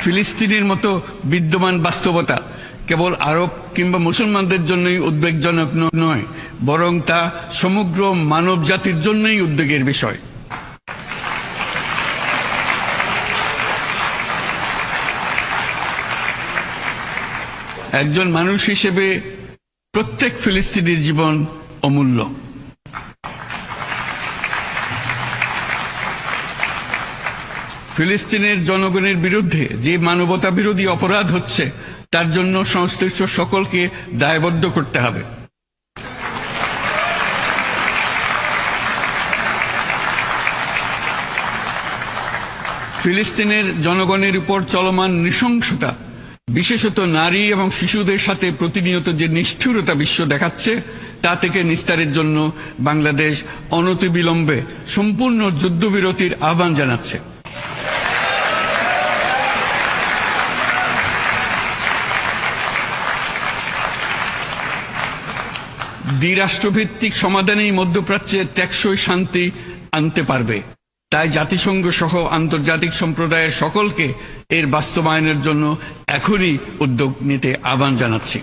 ফিলিস্তিনের মতো বিদ্যমান বাস্তবতা কেবল আরব কিংবা মুসলমানদের জন্যই উদ্বেগজনক নয়, বরং তা সমগ্র মানব জাতির জন্যই উদ্বেগের বিষয়। একজন মানুষ হিসেবে প্রত্যেক ফিলিস্তিনির জীবন অমূল্য। ফিলিস্তিনের জনগণের বিরুদ্ধে যে মানবতা বিরোধী অপরাধ হচ্ছে তার জন্য সংশ্লিষ্ট সকলকে দায়বদ্ধ করতে হবে। ফিলিস্তিনের জনগণের উপর চলমান নৃশংসতা, বিশেষত নারী এবং শিশুদের সাথে প্রতিনিয়ত যে নিষ্ঠুরতা বিশ্ব দেখাচ্ছে, তা থেকে নিস্তারের জন্য বাংলাদেশ অনতিবিলম্বে সম্পূর্ণ যুদ্ধবিরতির আহ্বান জানাচ্ছে। দ্বিরাষ্ট্রভিত্তিক সমাধানেই মধ্যপ্রাচ্যে টেকসই শান্তি আনতে পারবে। তাই জাতিসংঘ সহ আন্তর্জাতিক সম্প্রদায়ের সকলকে এর বাস্তবায়নের জন্য এখনই উদ্যোগ নিতে আহ্বান জানাচ্ছি।